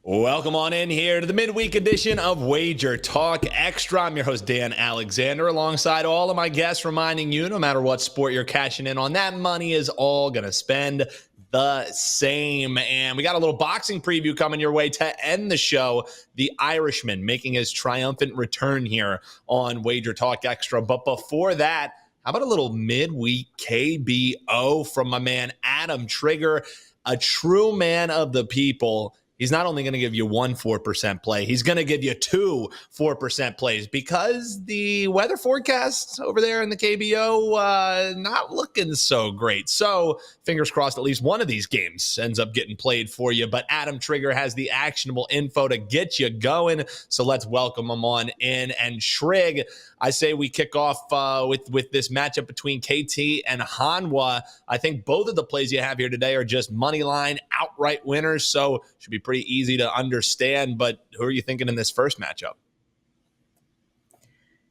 Welcome on in here to the midweek edition of WagerTalk Extra. I'm your host, Dan Alexander, alongside all of my guests, reminding you no matter what sport you're cashing in on, that money is all going to spend the same. And we got a little boxing preview coming your way to end the show. The Irishman making his triumphant return here on WagerTalk Extra. But before that, how about a little midweek KBO from my man Adam Trigger, a true man of the people. He's not only going to give you one 4% play, he's going to give you two 4% plays because the weather forecast over there in the KBO not looking so great. So fingers crossed at least one of these games ends up getting played for you. But Adam Trigger has the actionable info to get you going. So let's welcome him on in. And Trig, I say we kick off with this matchup between KT and Hanwha. I think both of the plays you have here today are just money line outright winners, so should be pretty easy to understand. But who are you thinking in this first matchup?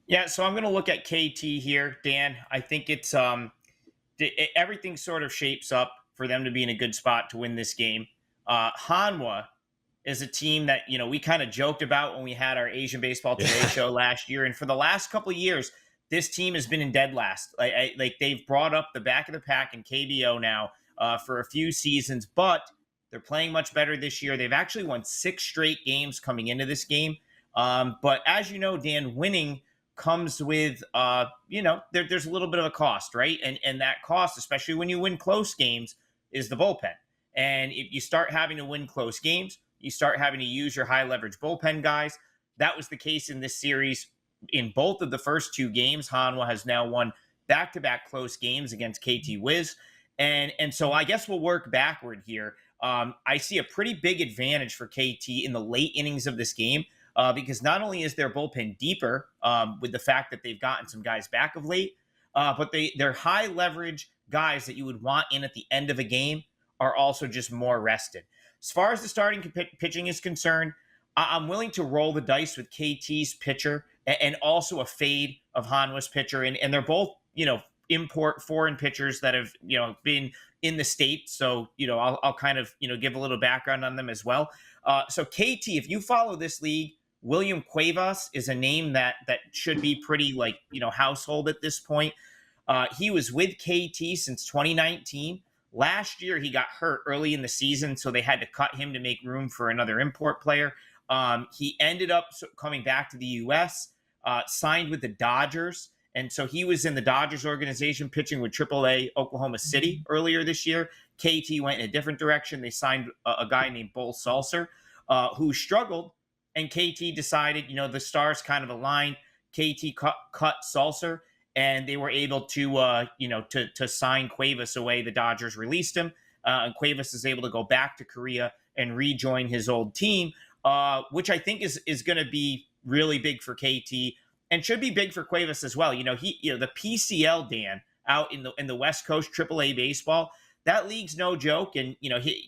Yeah, so I'm going to look at KT here, Dan. I think it's everything sort of shapes up for them to be in a good spot to win this game. Hanwha is a team that, we kind of joked about when we had our Asian Baseball Today show last year. And for the last couple of years, this team has been in dead last. Like they've brought up the back of the pack in KBO now for a few seasons, but they're playing much better this year. They've actually won 6 straight games coming into this game. But as you know, Dan, winning comes with, there's a little bit of a cost, right? And that cost, especially when you win close games, is the bullpen. And if you start having to win close games, you start having to use your high leverage bullpen guys. That was the case in this series. In both of the first 2 games, Hanwha has now won back-to-back close games against KT Wiz. And so I guess we'll work backward here. I see a pretty big advantage for KT in the late innings of this game because not only is their bullpen deeper with the fact that they've gotten some guys back of late, but they're high leverage guys that you would want in at the end of a game are also just more rested. As far as the starting pitching is concerned, I'm willing to roll the dice with KT's pitcher and also a fade of Hanwha's pitcher. And they're both, import foreign pitchers that have, been in the state. So, I'll kind of, give a little background on them as well. So KT, if you follow this league, William Cuevas is a name that should be pretty household at this point. He was with KT since 2019. Last year, he got hurt early in the season, so they had to cut him to make room for another import player. He ended up coming back to the U.S., signed with the Dodgers, and so he was in the Dodgers organization pitching with AAA Oklahoma City earlier this year. KT went in a different direction. They signed a guy named Bull Salser, who struggled, and KT decided, the stars kind of aligned. KT cut Salser, and they were able to, to sign Cuevas away. The Dodgers released him, and Cuevas is able to go back to Korea and rejoin his old team, which I think is going to be really big for KT and should be big for Cuevas as well. The PCL, Dan, out in the West Coast AAA baseball, that league's no joke. And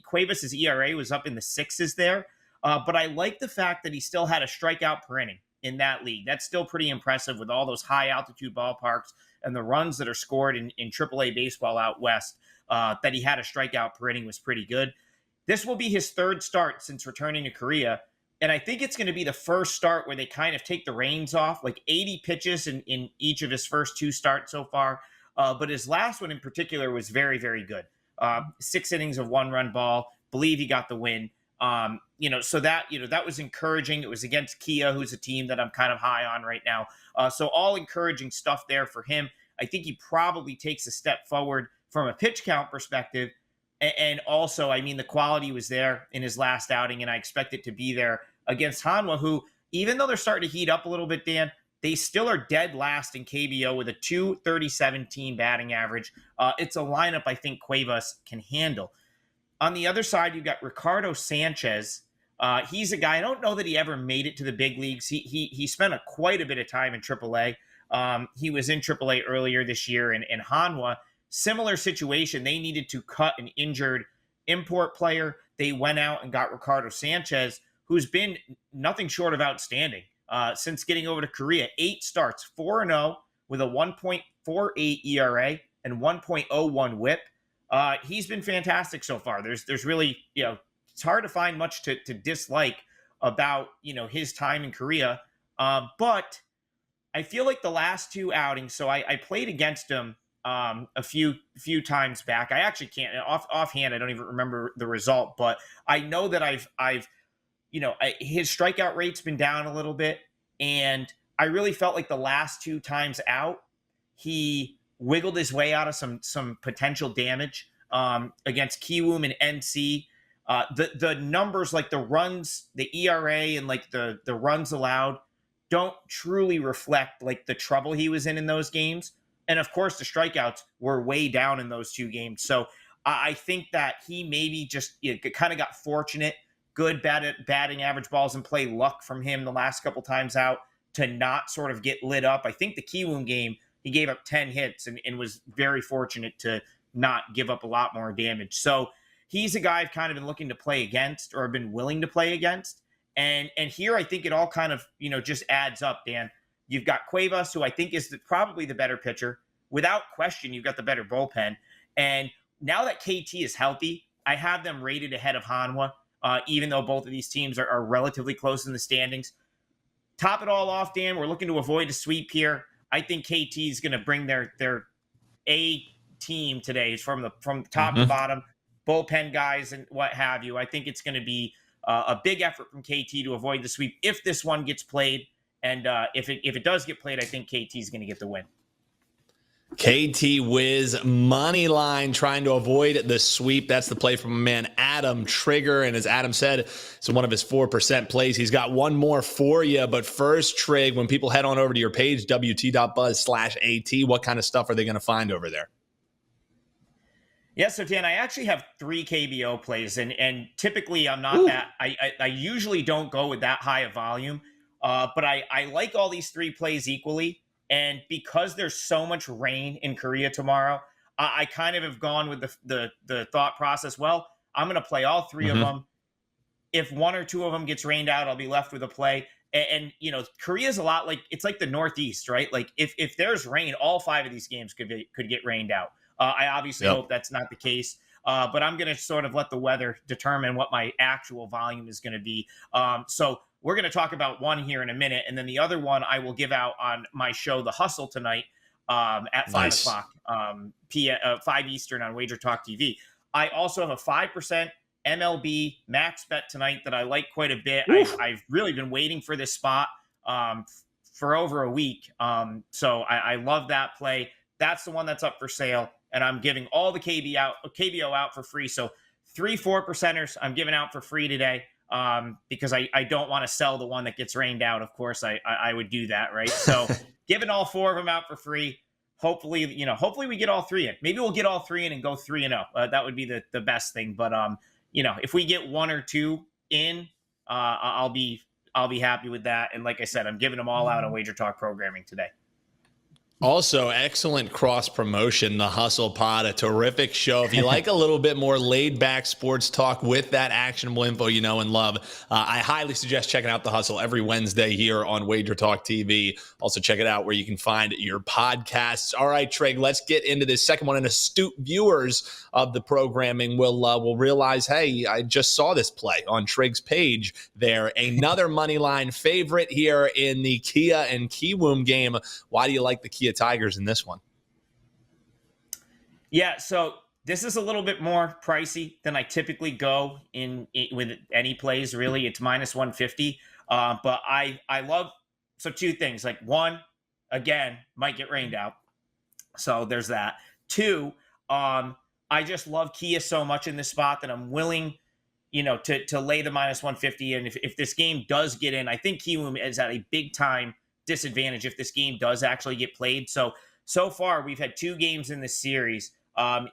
Cuevas's ERA was up in the 6s there, but I like the fact that he still had a strikeout per inning in that league. That's still pretty impressive with all those high altitude ballparks and the runs that are scored in AAA baseball out west. That he had a strikeout per inning was pretty good. This will be his 3rd start since returning to Korea. And I think it's going to be the first start where they kind of take the reins off, like 80 pitches in each of his first 2 starts so far. But his last one in particular was very, very good. 6 innings of 1-run ball. Believe he got the win. So that was encouraging. It was against Kia, who's a team that I'm kind of high on right now. So all encouraging stuff there for him. I think he probably takes a step forward from a pitch count perspective. And also, the quality was there in his last outing, and I expect it to be there against Hanwha, who, even though they're starting to heat up a little bit, Dan, they still are dead last in KBO with a .237 team batting average. It's a lineup I think Cuevas can handle. On the other side, you've got Ricardo Sanchez. He's a guy, I don't know that he ever made it to the big leagues. He spent quite a bit of time in AAA. He was in AAA earlier this year, and Hanwha, similar situation. They needed to cut an injured import player. They went out and got Ricardo Sanchez, who's been nothing short of outstanding since getting over to Korea. 8 starts, 4-0 with a 1.48 ERA and 1.01 WHIP. He's been fantastic so far. There's really, it's hard to find much to dislike about, his time in Korea. But I feel like the last two outings, so I played against him a few times back. I actually can't offhand. I don't even remember the result, but I know that I've his strikeout rate's been down a little bit, and I really felt like the last two times out, he wiggled his way out of some potential damage against Kiwoom and NC. The numbers, like the runs, the ERA, and like the runs allowed, don't truly reflect like the trouble he was in those games. And of course, the strikeouts were way down in those two games. So I think that he maybe just kind of got fortunate, good batting average, balls in play luck from him the last couple times out to not sort of get lit up. I think the Kiwoom game, he gave up 10 hits and was very fortunate to not give up a lot more damage. So he's a guy I've kind of been looking to play against, or been willing to play against. And here I think it all kind of, just adds up, Dan. You've got Cuevas, who I think is probably the better pitcher. Without question, you've got the better bullpen. And now that KT is healthy, I have them rated ahead of Hanwha, even though both of these teams are relatively close in the standings. Top it all off, Dan, we're looking to avoid a sweep here. I think KT is going to bring their A team today from top to bottom, bullpen guys and what have you. I think it's going to be a big effort from KT to avoid the sweep if this one gets played. And if it does get played, I think KT is going to get the win. KT Wiz money line trying to avoid the sweep. That's the play from a man, Adam Trigger. And as Adam said, it's one of his 4% plays. He's got one more for you. But first, Trig, when people head on over to your page, wt.buzz/AT, what kind of stuff are they going to find over there? Yeah, so Dan, I actually have 3 KBO plays, and typically I'm not that. I usually don't go with that high a volume, but I like all these 3 plays equally. And because there's so much rain in Korea tomorrow, I kind of have gone with the thought process. Well, I'm going to play all 3 of them. If 1 or 2 of them gets rained out, I'll be left with a play. And Korea's a lot like, it's like the Northeast, right? Like if there's rain, all 5 of these games could get rained out. I obviously hope that's not the case, but I'm going to sort of let the weather determine what my actual volume is going to be. So we're going to talk about one here in a minute, and then the other one I will give out on my show, The Hustle, tonight at 5 o'clock, 5 Eastern on WagerTalk TV. I also have a 5% MLB max bet tonight that I like quite a bit. I've really been waiting for this spot for over a week, so I love that play. That's the one that's up for sale, and I'm giving all the KBO out for free. So 3 4%ers I'm giving out for free today. Because I don't want to sell the one that gets rained out. Of course, I would do that, right? So giving all 4 of them out for free. Hopefully we get all 3 in. Maybe we'll get all 3 in and go 3-0. That would be the best thing. But if we get 1 or 2 in, I'll be happy with that. And like I said, I'm giving them all out on Wager Talk programming today. Also, excellent cross promotion, The Hustle Pod, a terrific show. If you like a little bit more laid back sports talk with that actionable info you know and love, I highly suggest checking out The Hustle every Wednesday here on Wager Talk TV. Also, check it out where you can find your podcasts. All right, Trig, let's get into this second one. And astute viewers of the programming will realize, hey, I just saw this play on Trig's page there. Another money line favorite here in the Kia and Kiwoom game. Why do you like the Kia Tigers in this one? Yeah, so this is a little bit more pricey than I typically go in with any plays, really. It's minus 150. But I love, so 2 things. Like, 1, again, might get rained out. So there's that. 2, I just love Kia so much in this spot that I'm willing, to lay the minus 150. And if this game does get in, I think Kiwoom is at a big time disadvantage if this game does actually get played. So far we've had 2 games in this series.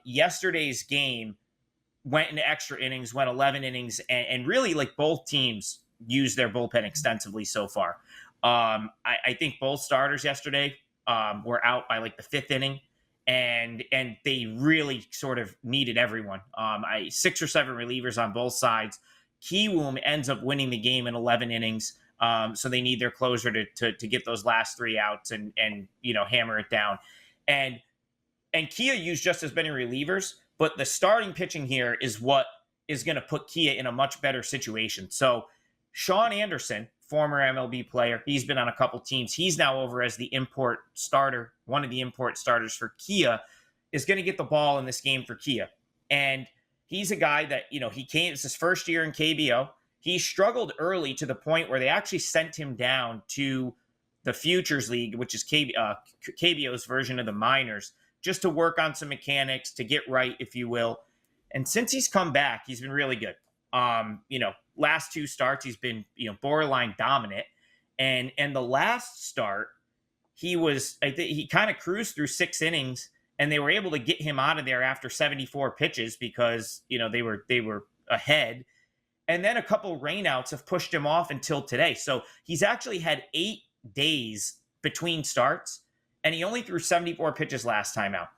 Yesterday's game went into extra innings, went 11 innings, and really, like, both teams used their bullpen extensively so far. I think both starters yesterday were out by like the 5th inning, and they really sort of needed everyone. 6 or 7 relievers on both sides. Kiwoom ends up winning the game in 11 innings. So they need their closer to get those last 3 outs and hammer it down. And Kia used just as many relievers, but the starting pitching here is what is going to put Kia in a much better situation. So Sean Anderson, former MLB player, he's been on a couple teams. He's now over as the import starter, one of the import starters for Kia, is going to get the ball in this game for Kia. And he's a guy that, it's his first year in KBO. He struggled early to the point where they actually sent him down to the Futures League, which is KBO's version of the minors, just to work on some mechanics, to get right, if you will. And since he's come back, he's been really good. Last two starts, he's been, borderline dominant. And the last start, he kind of cruised through 6 innings, and they were able to get him out of there after 74 pitches because, they were ahead. And then a couple rainouts have pushed him off until today. So he's actually had 8 days between starts, and he only threw 74 pitches last time out.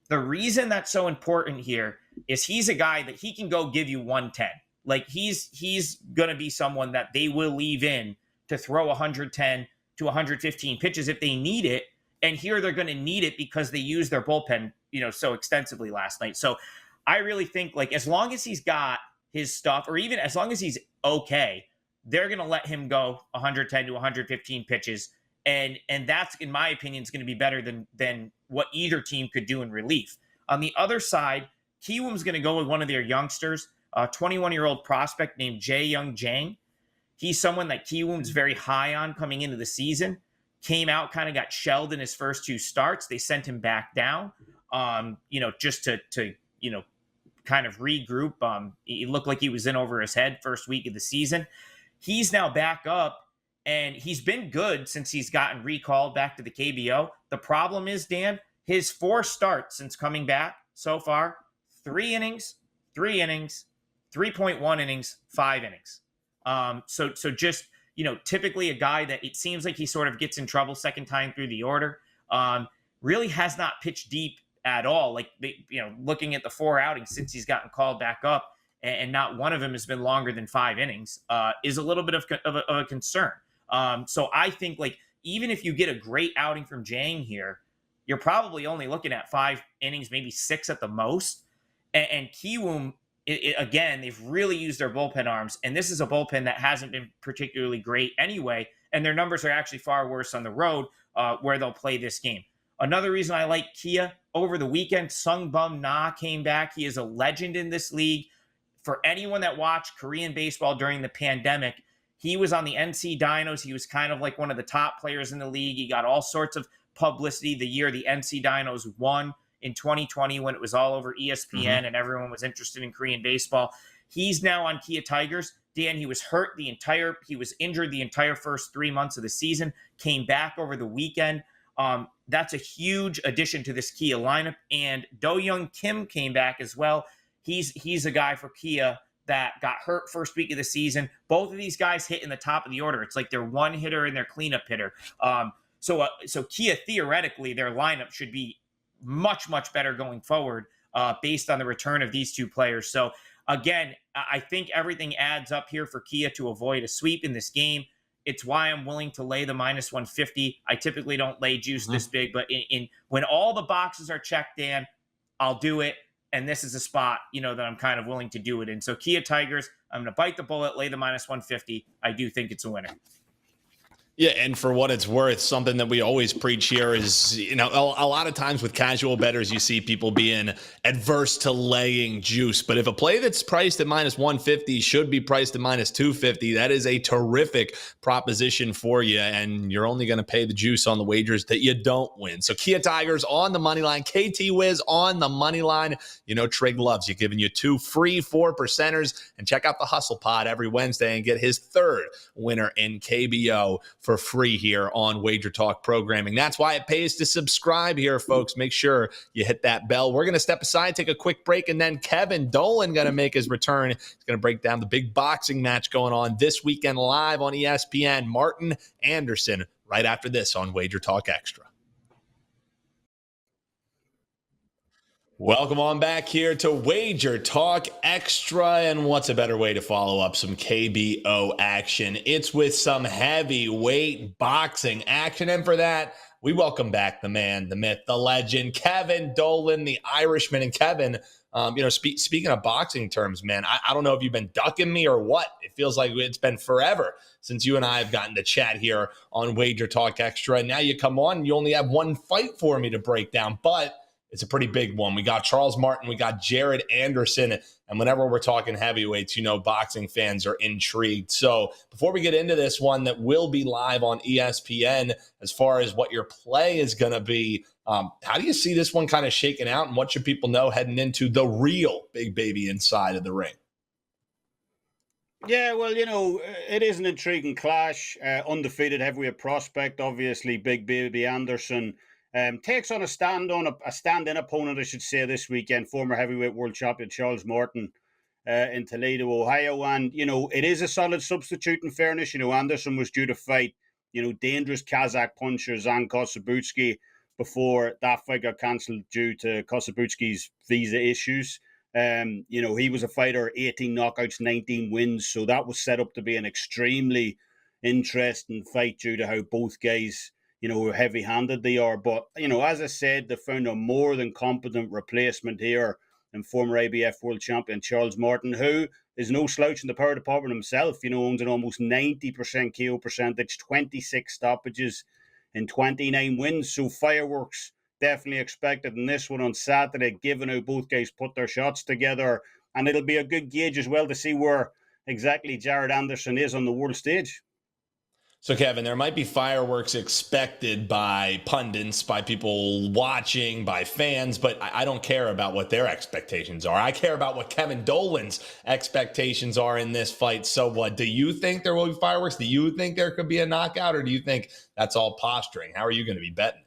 The reason that's so important here is he's a guy that he can go give you 110. Like he's going to be someone that they will leave in to throw 110 to 115 pitches if they need it. And here they're going to need it because they used their bullpen, so extensively last night. So I really think, like, as long as he's got his stuff, or even as long as he's okay, they're going to let him go 110 to 115 pitches. And that's, in my opinion, is going to be better than what either team could do in relief. On the other side, Kiwoom's going to go with one of their youngsters, a 21-year-old prospect named Jae Young Jang. He's someone that Kiwoom's very high on coming into the season. Came out, kind of got shelled in his first 2 starts. They sent him back down, just to kind of regroup. He looked like he was in over his head first week of the season. He's now back up, and he's been good since he's gotten recalled back to the KBO. The problem is, Dan, his 4 starts since coming back so far, 3 innings, 3 innings, 3.1 innings, 5 innings. So just, typically a guy that it seems like he sort of gets in trouble second time through the order, really has not pitched deep at all. Like, looking at the 4 outings since he's gotten called back up, and not one of them has been longer than 5 innings, is a little bit of a concern. So I think, like, even if you get a great outing from Jang here, you're probably only looking at 5 innings, maybe 6 at the most. And Kiwoom, again, they've really used their bullpen arms, and this is a bullpen that hasn't been particularly great anyway, and their numbers are actually far worse on the road, where they'll play this game. Another reason I like Kia, over the weekend, Sung Bum Na came back. He is a legend in this league. For anyone that watched Korean baseball during the pandemic, he was on the NC Dinos. He was kind of like one of the top players in the league. He got all sorts of publicity the year the NC Dinos won in 2020, when it was all over ESPN and everyone was interested in Korean baseball. He's now on Kia Tigers. Dan, he was injured the entire first 3 months of the season, came back over the weekend. That's a huge addition to this Kia lineup. And Do Young Kim came back as well. He's a guy for Kia that got hurt first week of the season. Both of these guys hit in the top of the order. It's like their one hitter and their cleanup hitter. So Kia, theoretically, their lineup should be much, much better going forward, based on the return of these 2 players. So again, I think everything adds up here for Kia to avoid a sweep in this game. It's why I'm willing to lay the minus 150. I typically don't lay juice this big, but in when all the boxes are checked, Dan, I'll do it. And this is a spot, that I'm kind of willing to do it in. So Kia Tigers, I'm going to bite the bullet, lay the minus 150. I do think it's a winner. Yeah, and for what it's worth, something that we always preach here is, a lot of times with casual bettors, you see people being adverse to laying juice. But if a play that's priced at minus 150 should be priced at minus 250, that is a terrific proposition for you. And you're only going to pay the juice on the wagers that you don't win. So Kia Tigers on the money line, KT Wiz on the money line. Trig loves you, giving you 2 free 4%ers. And check out the Hustle Pod every Wednesday and get his 3rd winner in KBO for free here on WagerTalk programming. That's why it pays to subscribe here, folks. Make sure you hit that bell. We're going to step aside, take a quick break, and then Kevin Dolan going to make his return. He's going to break down the big boxing match going on this weekend live on ESPN. Martin Anderson right after this on WagerTalk Extra. Welcome on back here to WagerTalk Extra, and what's a better way to follow up some KBO action? It's with some heavyweight boxing action, and for that, we welcome back the man, the myth, the legend, Kevin Dolan, the Irishman. And Kevin, speaking of boxing terms, man, I don't know if you've been ducking me or what. It feels like it's been forever since you and I have gotten to chat here on Wager Talk Extra. And now you come on, and you only have one fight for me to break down, but it's a pretty big one. We got Charles Martin, we got Jared Anderson, and whenever we're talking heavyweights, boxing fans are intrigued. So before we get into this one that will be live on ESPN, as far as what your play is going to be, how do you see this one kind of shaking out, and what should people know heading into the real big baby inside of the ring? Yeah, well, it is an intriguing clash. Undefeated heavyweight prospect, obviously, Big Baby Anderson. Takes on a stand-in opponent, I should say, this weekend, former heavyweight world champion Charles Martin in Toledo, Ohio. And, it is a solid substitute in fairness. Anderson was due to fight, dangerous Kazakh puncher Zan Kosabutsky before that fight got cancelled due to Kosabutsky's visa issues. He was a fighter, 18 knockouts, 19 wins. So that was set up to be an extremely interesting fight due to how both guys how heavy-handed they are. But, as I said, they found a more than competent replacement here in former ABF world champion Charles Martin, who is no slouch in the power department himself, owns an almost 90% KO percentage, 26 stoppages and 29 wins. So fireworks definitely expected in this one on Saturday, given how both guys put their shots together. And it'll be a good gauge as well to see where exactly Jared Anderson is on the world stage. So, Kevin, there might be fireworks expected by pundits, by people watching, by fans, but I don't care about what their expectations are. I care about what Kevin Dolan's expectations are in this fight. So what, do you think there will be fireworks? Do you think there could be a knockout, or do you think that's all posturing? How are you going to be betting?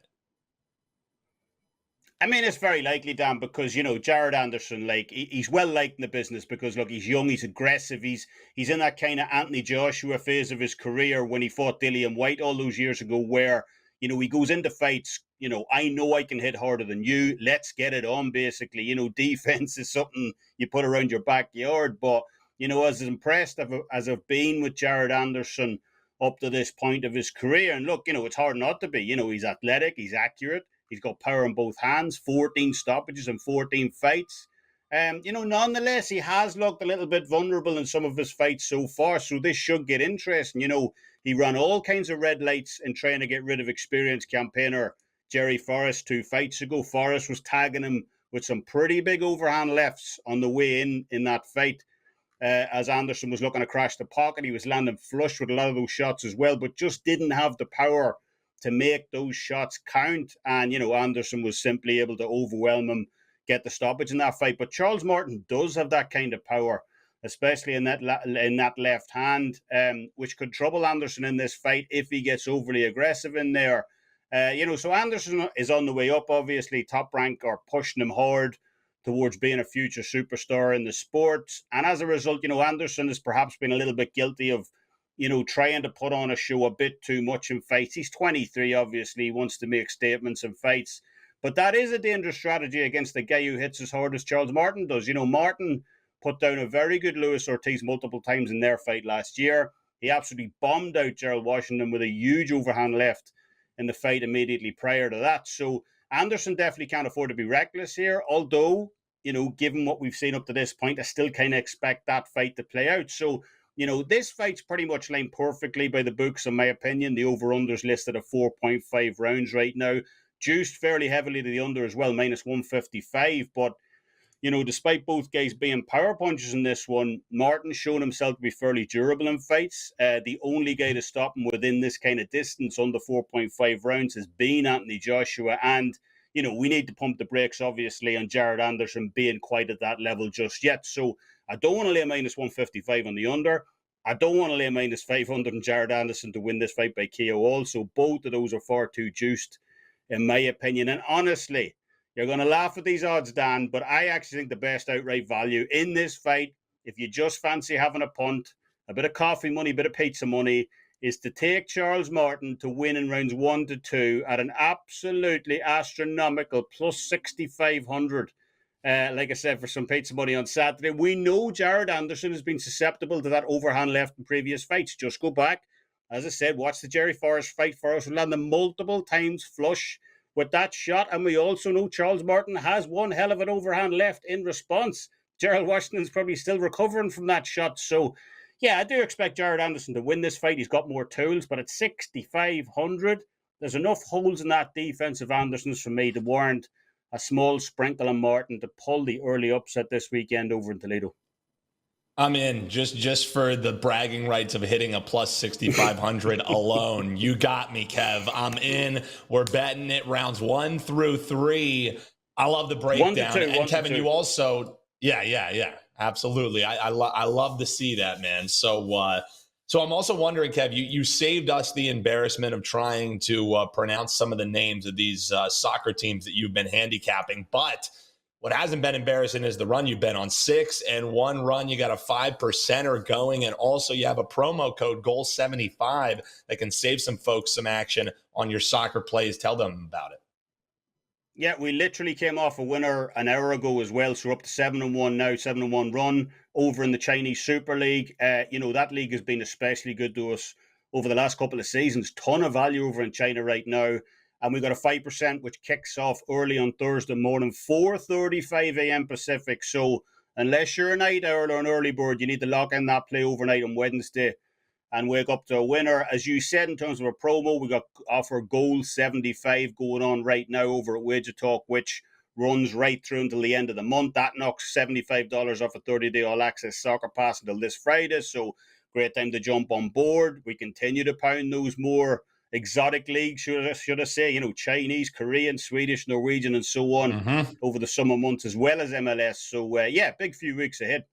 I mean, it's very likely, Dan, because, Jared Anderson, he's well liked in the business because, look, he's young, he's aggressive, he's in that kind of Anthony Joshua phase of his career when he fought Dillian White all those years ago where, he goes into fights, I know I can hit harder than you, let's get it on, basically. Defense is something you put around your backyard, but, as impressed as I've been with Jared Anderson up to this point of his career, and look, it's hard not to be, he's athletic, he's accurate, he's got power in both hands, 14 stoppages and 14 fights. Nonetheless, he has looked a little bit vulnerable in some of his fights so far, so this should get interesting. He ran all kinds of red lights in trying to get rid of experienced campaigner Jerry Forrest 2 fights ago. Forrest was tagging him with some pretty big overhand lefts on the way in that fight. As Anderson was looking to crash the pocket, he was landing flush with a lot of those shots as well, but just didn't have the power to make those shots count. And, Anderson was simply able to overwhelm him, get the stoppage in that fight. But Charles Martin does have that kind of power, especially in that left hand, which could trouble Anderson in this fight if he gets overly aggressive in there. So Anderson is on the way up, obviously. Top Rank are pushing him hard towards being a future superstar in the sport. And as a result, Anderson has perhaps been a little bit guilty of trying to put on a show a bit too much in fights. He's 23, obviously. He wants to make statements in fights. But that is a dangerous strategy against a guy who hits as hard as Charles Martin does. Martin put down a very good Luis Ortiz multiple times in their fight last year. He absolutely bombed out Gerald Washington with a huge overhand left in the fight immediately prior to that. So Anderson definitely can't afford to be reckless here. Although, given what we've seen up to this point, I still kind of expect that fight to play out. So, this fight's pretty much lined perfectly by the books, in my opinion. The over-under's listed at 4.5 rounds right now. Juiced fairly heavily to the under as well, minus 155. But, despite both guys being power punches in this one, Martin's shown himself to be fairly durable in fights. The only guy to stop him within this kind of distance under 4.5 rounds has been Anthony Joshua. And, we need to pump the brakes, obviously, on Jared Anderson being quite at that level just yet. So, I don't want to lay minus 155 on the under. I don't want to lay minus 500 on Jared Anderson to win this fight by KO also. Both of those are far too juiced, in my opinion. And honestly, you're going to laugh at these odds, Dan, but I actually think the best outright value in this fight, if you just fancy having a punt, a bit of coffee money, a bit of pizza money, is to take Charles Martin to win in rounds 1 to 2 at an absolutely astronomical plus 6,500. Like I said, for some pizza money on Saturday. We know Jared Anderson has been susceptible to that overhand left in previous fights. Just go back As I said, watch the Jerry Forrest fight for us. We'll land them multiple times flush with that shot. And we also know Charles Martin has one hell of an overhand left in response. Gerald Washington's probably still recovering from that shot. So, yeah, I do expect Jared Anderson to win this fight. He's got more tools, but at 6,500, there's enough holes in that defense of Anderson's for me to warrant a small sprinkle on Martin to pull the early upset this weekend over in Toledo. I'm in just for the bragging rights of hitting a plus 6,500 alone. You got me, Kev. I'm in. We're betting it rounds 1 through 3. I love the breakdown. 1 to 2, and Kevin, 2. You also, yeah, absolutely. I love to see that, man. So I'm also wondering, Kev, you saved us the embarrassment of trying to pronounce some of the names of these soccer teams that you've been handicapping, but what hasn't been embarrassing is the run you've been on. 6 and 1 run. You got a 5%er going. And also you have a promo code GOAL75 that can save some folks some action on your soccer plays. Tell them about it. Yeah, we literally came off a winner an hour ago as well. So we're up to 7-1 now, 7-1 run over in the Chinese Super League. That league has been especially good to us over the last couple of seasons. Ton of value over in China right now. And we got a 5%, which kicks off early on Thursday morning, 4:35 a.m. Pacific. So unless you're a night owl or an early bird, you need to lock in that play overnight on Wednesday and wake up to a winner. As you said, in terms of a promo, we got offer Goal 75 going on right now over at WagerTalk, which runs right through until the end of the month. That knocks $75 off a 30-day all-access soccer pass until this Friday. So great time to jump on board. We continue to pound those more exotic leagues, should I say, Chinese, Korean, Swedish, Norwegian, and so on over the summer months, as well as MLS. So, big few weeks ahead.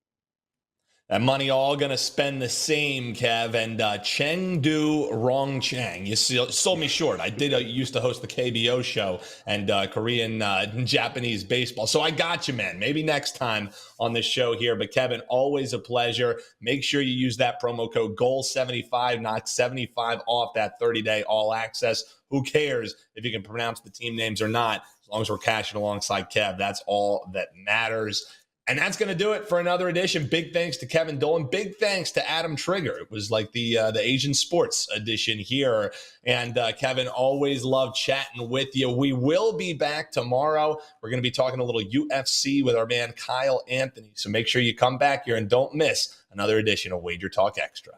That money all going to spend the same, Kev. And Chengdu Rongchang. You sold me short. I did used to host the KBO show and Korean and Japanese baseball. So I got you, man. Maybe next time on this show here. But Kevin, always a pleasure. Make sure you use that promo code GOAL75, knock 75 off that 30-day all access. Who cares if you can pronounce the team names or not? As long as we're cashing alongside Kev, that's all that matters. And that's going to do it for another edition. Big thanks to Kevin Dolan. Big thanks to Adam Trigger. It was like the Asian sports edition here. And Kevin, always love chatting with you. We will be back tomorrow. We're going to be talking a little UFC with our man Kyle Anthony. So make sure you come back here and don't miss another edition of Wager Talk Extra.